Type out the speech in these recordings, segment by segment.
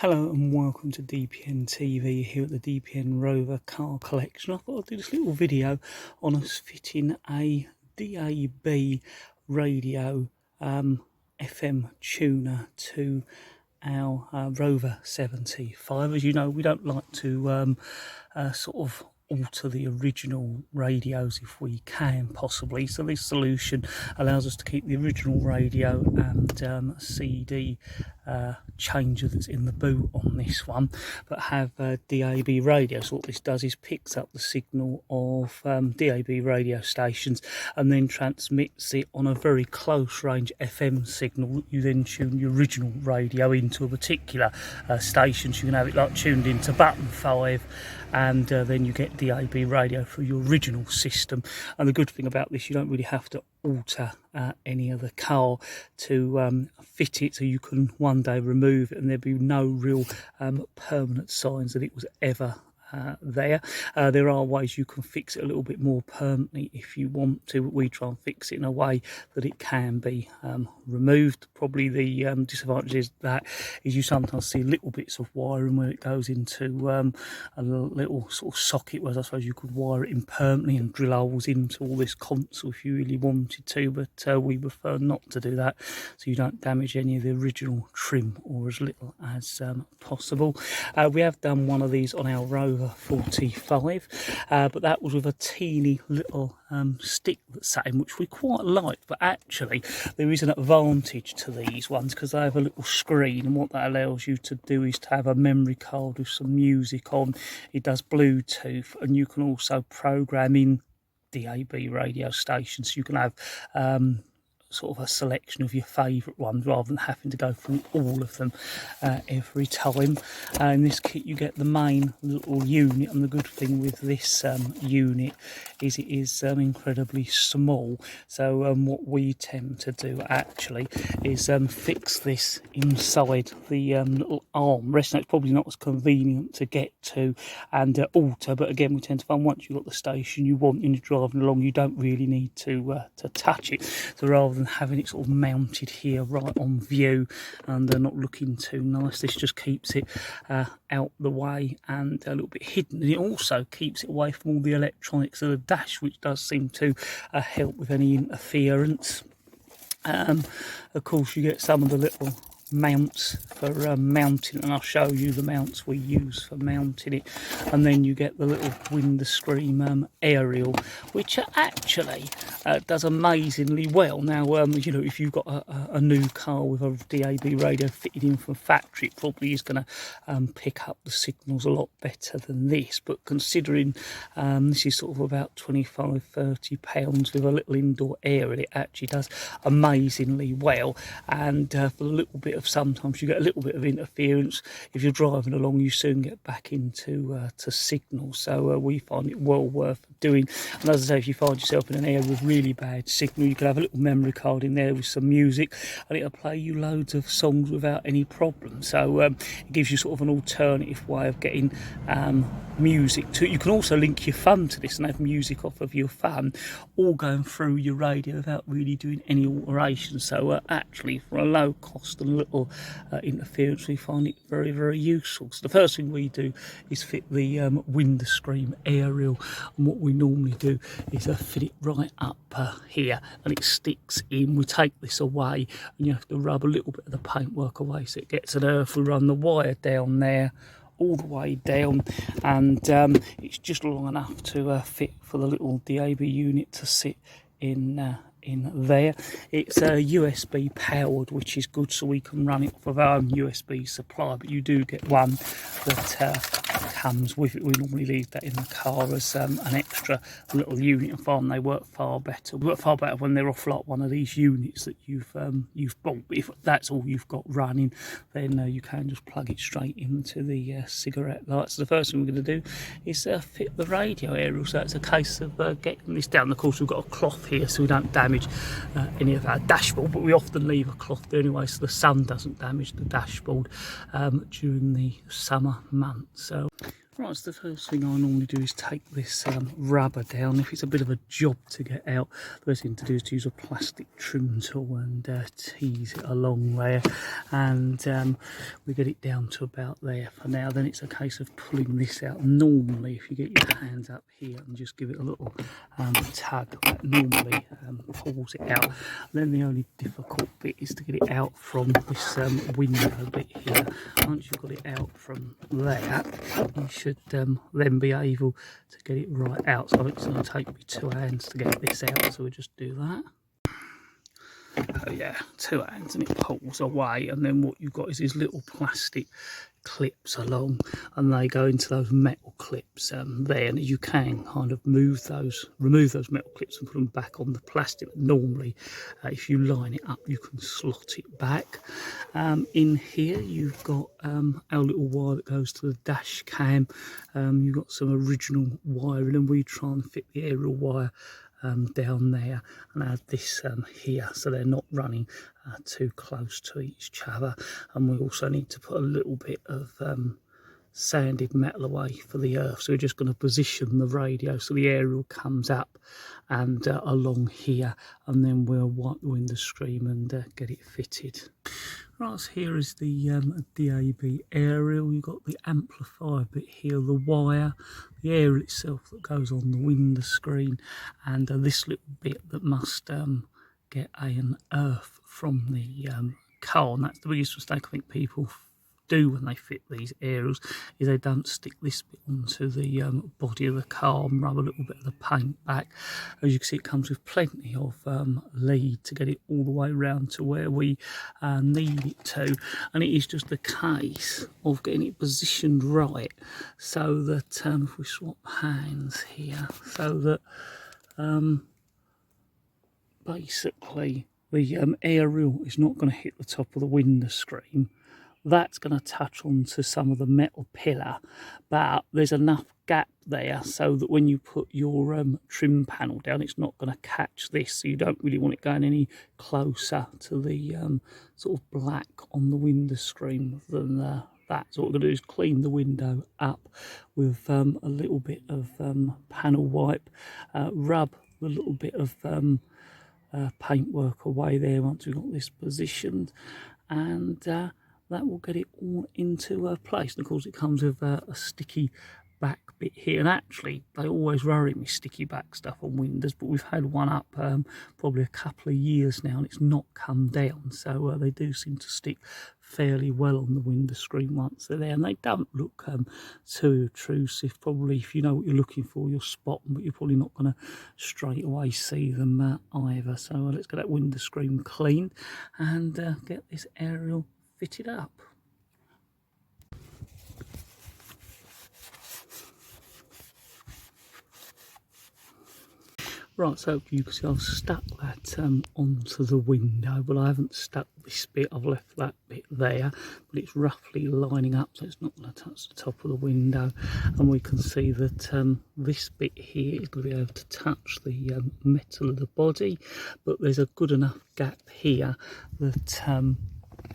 Hello and welcome to DPN TV here at the DPN Rover car collection. I thought I'd do this little video on us fitting a DAB radio FM tuner to our Rover 75. As you know, we don't like to sort of alter the original radios if we can possibly, so this solution allows us to keep the original radio and CD changer that's in the boot on this one, but have DAB radio. So what this does is picks up the signal of DAB radio stations and then transmits it on a very close range FM signal. You then tune your original radio into a particular station, so you can have it like tuned into button 5, and then you get DAB radio through your original system. And the good thing about this, you don't really have to alter any of the car to fit it, so you can one day remove it and there'll be no real permanent signs that it was ever there. There are ways you can fix it a little bit more permanently if you want to, but we try and fix it in a way that it can be removed. Probably the disadvantage is that is you sometimes see little bits of wiring where it goes into a little sort of socket, whereas I suppose you could wire it in permanently and drill holes into all this console if you really wanted to, but we prefer not to do that so you don't damage any of the original trim, or as little as possible. We have done one of these on our Rover 45, but that was with a teeny little stick that sat in, which we quite liked. But actually there is an advantage to these ones because they have a little screen, and what that allows you to do is to have a memory card with some music on. It does Bluetooth, and you can also program in DAB radio stations, so you can have sort of a selection of your favourite ones rather than having to go through all of them every time. In this kit you get the main little unit, and the good thing with this unit is it is incredibly small. So what we tend to do actually is fix this inside the little armrest. Now it's probably not as convenient to get to and alter, but again we tend to find once you've got the station you want and you're driving along, you don't really need to touch it. So rather than having it sort of mounted here right on view and not looking too nice, this just keeps it out the way and a little bit hidden, and it also keeps it away from all the electronics of the dash, which does seem to help with any interference. Of course you get some of the little mounts for mounting, and I'll show you the mounts we use for mounting it. And then you get the little windscreen aerial, which actually does amazingly well. Now you know, if you've got a new car with a DAB radio fitted in from factory, it probably is going to pick up the signals a lot better than this, but considering this is sort of about 25-30 pounds with a little indoor aerial, it actually does amazingly well. And for a little bit of, sometimes you get a little bit of interference if you're driving along, you soon get back into to signal. So we find it well worth doing. And as I say, if you find yourself in an area with really bad signal, you can have a little memory card in there with some music and it'll play you loads of songs without any problem. So it gives you sort of an alternative way of getting music to it. You can also link your phone to this and have music off of your phone, all going through your radio without really doing any alteration. So actually for a low cost and a little interference, we find it very, very useful. So the first thing we do is fit the windscreen aerial, and what we normally do is fit it right up here, and it sticks in. We take this away and you have to rub a little bit of the paintwork away so it gets an earth. We run the wire down there all the way down, and it's just long enough to fit for the little DAB unit to sit in there. It's USB powered, which is good, so we can run it off of our own USB supply, but you do get one that comes with it. We normally leave that in the car as an extra little unit, and find they work far better. They work far better when they're off like one of these units that you've bought. But if that's all you've got running, then you can just plug it straight into the cigarette lights. So the first thing we're going to do is fit the radio aerial. So it's a case of getting this down. Of course we've got a cloth here so we don't damage any of our dashboard, but we often leave a cloth there anyway so the sun doesn't damage the dashboard during the summer months. So Right, so the first thing I normally do is take this rubber down. If it's a bit of a job to get out, the first thing to do is to use a plastic trim tool and tease it along there, and we get it down to about there for now. Then it's a case of pulling this out. Normally, if you get your hands up here and just give it a little tug, that normally pulls it out. Then the only difficult bit is to get it out from this window bit here. Once you've got it out from there, you should then be able to get it right out. So it's going to take me 2 hands to get this out, so we'll just do that. Oh yeah, 2 hands, and it pulls away, and then what you've got is these little plastic clips along, and they go into those metal clips there, and you can kind of remove those metal clips and put them back on the plastic. But normally if you line it up, you can slot it back. In here you've got our little wire that goes to the dash cam. You've got some original wiring, and we try and fit the aerial wire down there and add this here, so they're not running too close to each other. And we also need to put a little bit of sanded metal away for the earth, so we're just going to position the radio so the aerial comes up and along here, and then we'll wipe the window screen and get it fitted. Right, so here is the DAB aerial. You've got the amplifier bit here, the wire, the aerial itself that goes on the window screen, and this little bit that must get an earth from the car. And that's the biggest mistake I think people do when they fit these aerials, is they don't stick this bit onto the body of the car and rub a little bit of the paint back. As you can see, it comes with plenty of lead to get it all the way around to where we need it to, and it is just a case of getting it positioned right, so that if we swap hands here, so that basically the aerial is not going to hit the top of the window screen. That's going to touch onto some of the metal pillar, but there's enough gap there so that when you put your trim panel down, it's not going to catch this, so you don't really want it going any closer to the sort of black on the window screen than that. So what we're going to do is clean the window up with a little bit of panel wipe, rub a little bit of paintwork away there once we've got this positioned, and that will get it all into place. And of course it comes with a sticky back bit here, and actually they always worry me, sticky back stuff on windows, but we've had one up probably a couple of years now and it's not come down, so they do seem to stick fairly well on the window screen once they're there, and they don't look too obtrusive. Probably if you know what you're looking for, you'll spot them, but you're probably not going to straight away see them either. So let's get that window screen cleaned and get this aerial fitted up. Right, so you can see I've stuck that onto the window, but I haven't stuck this bit. I've left that bit there, but it's roughly lining up, so it's not going to touch the top of the window. And we can see that this bit here is going to be able to touch the metal of the body, but there's a good enough gap here that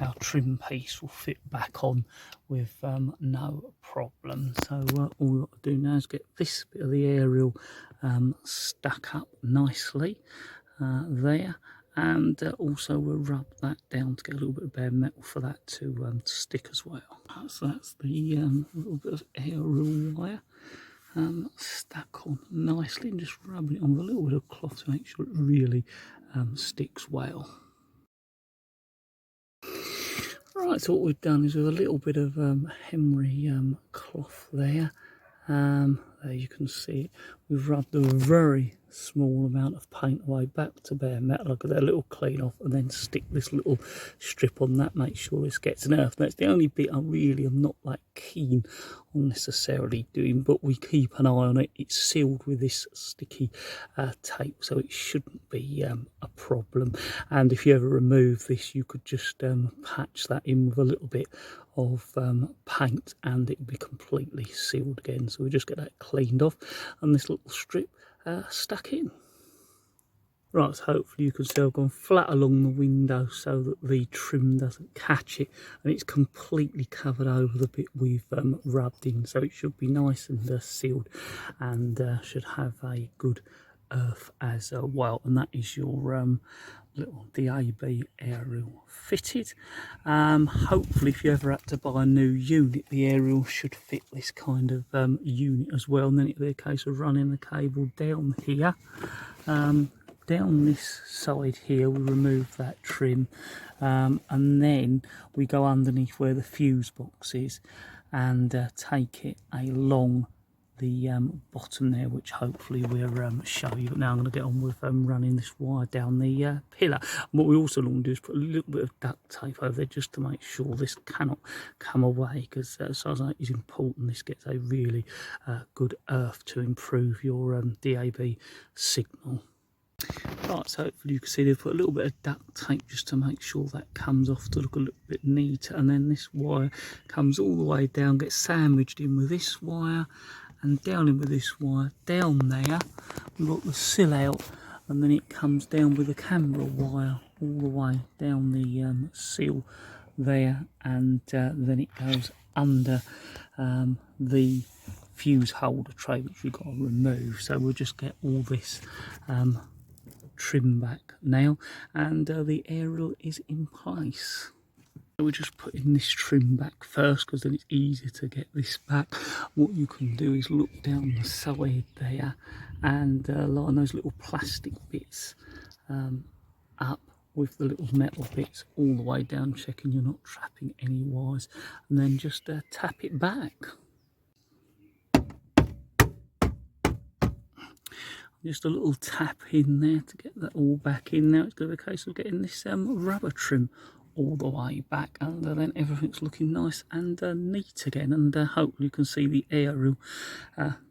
our trim piece will fit back on with no problem. So all we've got to do now is get this bit of the aerial stuck up nicely there, and also we'll rub that down to get a little bit of bare metal for that to stick as well. So that's the little bit of aerial wire stuck on nicely, and just rubbing it on with a little bit of cloth to make sure it really sticks well. Right, so what we've done is with a little bit of Henry cloth there, there you can see it, we've rubbed a very small amount of paint away back to bare metal. Look at that little clean off, and then stick this little strip on that, make sure this gets an earth. That's the only bit I really am not like keen on necessarily doing, but we keep an eye on it. It's sealed with this sticky tape, so it shouldn't be a problem. And if you ever remove this, you could just patch that in with a little bit of paint and it would be completely sealed again. So we just get that cleaned off and this little strip stuck in. Right, so hopefully you can see I've gone flat along the window so that the trim doesn't catch it, and it's completely covered over the bit we've rubbed in, so it should be nice and sealed, and should have a good earth as well. And that is your little DAB aerial fitted. Hopefully if you ever had to buy a new unit, the aerial should fit this kind of unit as well, and then it'll be a case of running the cable down here. Down this side here we remove that trim, and then we go underneath where the fuse box is and take it along the bottom there, which hopefully we'll show you. But now I'm going to get on with running this wire down the pillar. And what we also want to do is put a little bit of duct tape over there just to make sure this cannot come away, because as far as I know, it's important this gets a really good earth to improve your DAB signal. Right, so hopefully you can see they've put a little bit of duct tape just to make sure that comes off to look a little bit neater, and then this wire comes all the way down, gets sandwiched in with this wire and down in with this wire. Down there we've got the sill out, and then it comes down with the camera wire all the way down the sill there, and then it goes under the fuse holder tray, which we've got to remove. So we'll just get all this trim back now, and the aerial is in place. We're just putting this trim back first because then it's easier to get this back. What you can do is look down the side there and line those little plastic bits up with the little metal bits all the way down, checking you're not trapping any wires, and then just tap it back. Just a little tap in there to get that all back in. Now it's going to be a case of getting this rubber trim all the way back, and then everything's looking nice and neat again. And hopefully you can see the aerial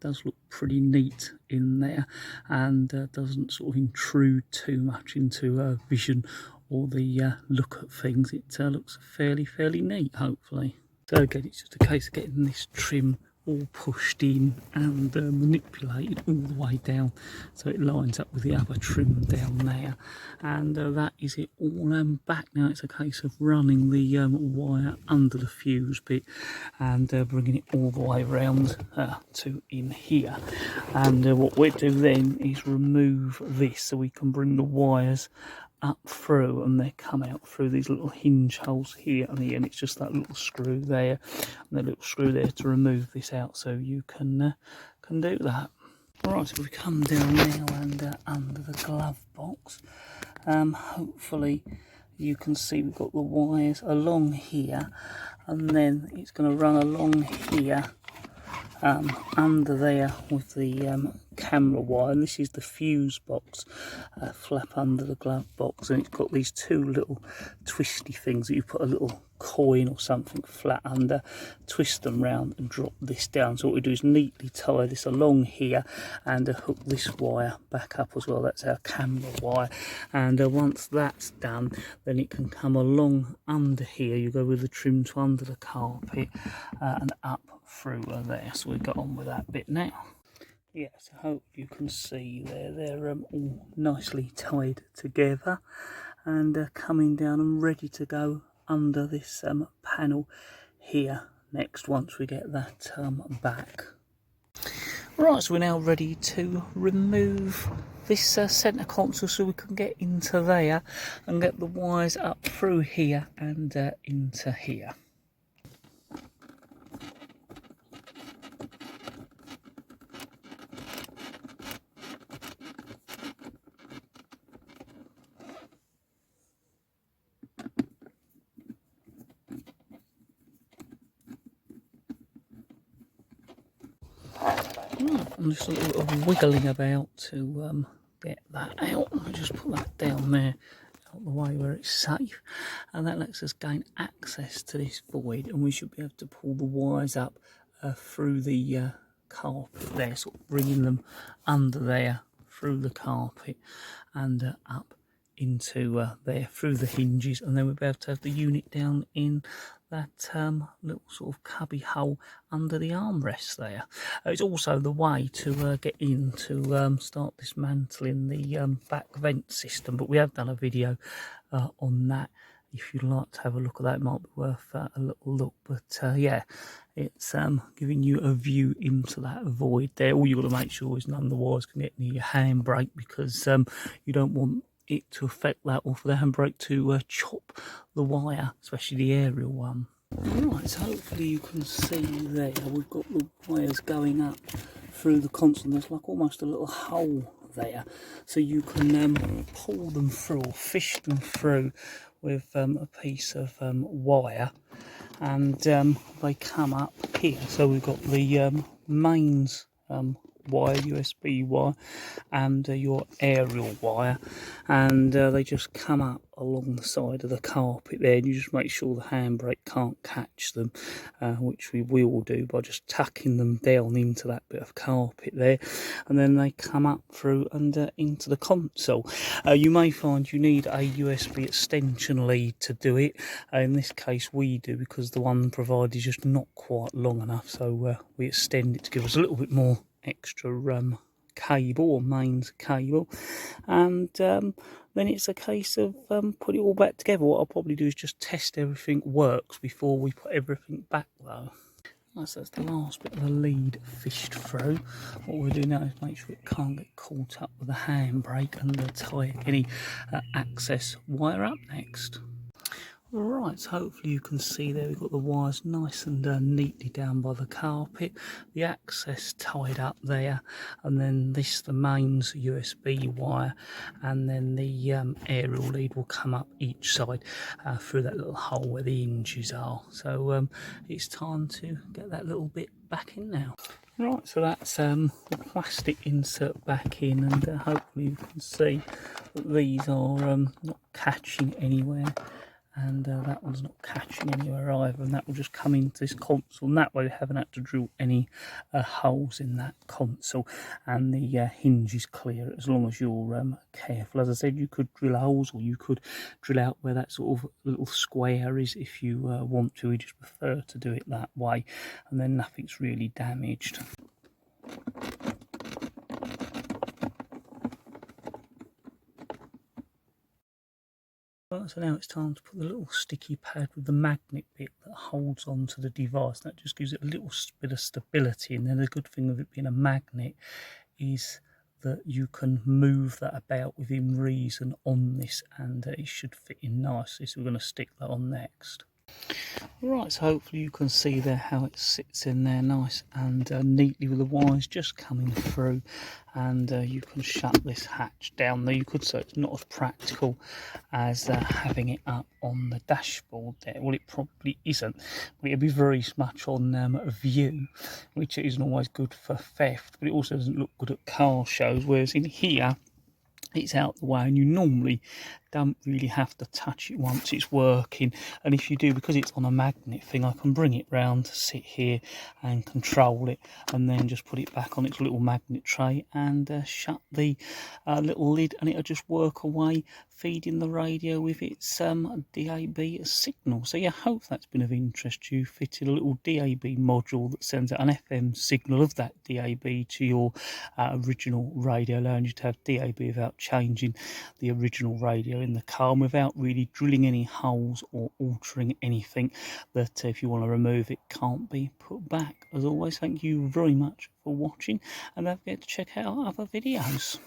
does look pretty neat in there, and doesn't sort of intrude too much into vision or the look at things. It looks fairly neat, hopefully. So again, it's just a case of getting this trim all pushed in and manipulated all the way down so it lines up with the other trim down there, and that is it all back. Now it's a case of running the wire under the fuse bit and bringing it all the way around to in here, and what we'll do then is remove this so we can bring the wires up through, and they come out through these little hinge holes here and here, and it's just that little screw there and the little screw there to remove this out, so you can do that. Right, so we come down now and under the glove box, hopefully you can see we've got the wires along here, and then it's going to run along here under there with the camera wire, and this is the fuse box flap under the glove box, and it's got these two little twisty things that you put a little coin or something flat under, twist them round and drop this down. So what we do is neatly tie this along here and hook this wire back up as well. That's our camera wire, and once that's done, then it can come along under here. You go with the trim to under the carpet and up through there. So we've got on with that bit now. Yes, I hope you can see there, they're all nicely tied together and coming down and ready to go under this panel here next, once we get that back. Right, so we're now ready to remove this centre console so we can get into there and get the wires up through here and into here. I'm just a little wiggling about to get that out. I'll just put that down there out the way where it's safe, and that lets us gain access to this void, and we should be able to pull the wires up through the carpet there, sort of bringing them under there through the carpet and up into there through the hinges, and then we'll be able to have the unit down in that little sort of cubby hole under the armrest there. It's also the way to get in to start dismantling the back vent system, but we have done a video on that. If you'd like to have a look at that, it might be worth a little look. But yeah, it's giving you a view into that void there. All you've got to make sure is none of the wires can get near your handbrake, because you don't want it to affect that, or for the handbrake to chop the wire, especially the aerial one. Right, so hopefully you can see there, we've got the wires going up through the console. There's like almost a little hole there, so you can pull them through or fish them through with a piece of wire, and they come up here. So we've got the mains wire, USB wire, and your aerial wire, and they just come up along the side of the carpet there, and you just make sure the handbrake can't catch them, which we will do by just tucking them down into that bit of carpet there, and then they come up through and into the console. You may find you need a USB extension lead to do it. In this case we do, because the one provided is just not quite long enough, so we extend it to give us a little bit more extra cable or mains cable, and then it's a case of put it all back together. What I'll probably do is just test everything works before we put everything back though. So that's the last bit of the lead fished through. What we'll do now is make sure it can't get caught up with the handbrake, and tie any access wire up next. Right, so hopefully you can see there we've got the wires nice and neatly down by the carpet, the access tied up there, and then this, the mains USB wire, and then the aerial lead will come up each side through that little hole where the hinges are. So it's time to get that little bit back in now. Right, so that's the plastic insert back in, and hopefully you can see that these are not catching anywhere, and that one's not catching anywhere either, and that will just come into this console, and that way we haven't had to drill any holes in that console, and the hinge is clear as long as you're careful. As I said, you could drill holes, or you could drill out where that sort of little square is if you want to. We just prefer to do it that way, and then nothing's really damaged. Right, so now it's time to put the little sticky pad with the magnet bit that holds onto the device. That just gives it a little bit of stability, and then the good thing with it being a magnet is that you can move that about within reason on this, and it should fit in nicely. So we're going to stick that on next. Right, so hopefully you can see there how it sits in there nice and neatly with the wires just coming through, and you can shut this hatch down. Now you could say it's not as practical as having it up on the dashboard there. Well, it probably isn't, but it'll be very much on view, which isn't always good for theft, but it also doesn't look good at car shows, whereas in here it's out the way, and you normally don't really have to touch it once it's working. And if you do, because it's on a magnet thing, I can bring it round, sit here and control it, and then just put it back on its little magnet tray and shut the little lid, and it'll just work away, feeding the radio with its DAB signal. So yeah, I hope that's been of interest to you. Fitted a little DAB module that sends out an FM signal of that DAB to your original radio, allowing you to have DAB without changing the original radio in the car, and without really drilling any holes or altering anything that, if you want to remove it, can't be put back. As always, thank you very much for watching, and don't forget to check out our other videos.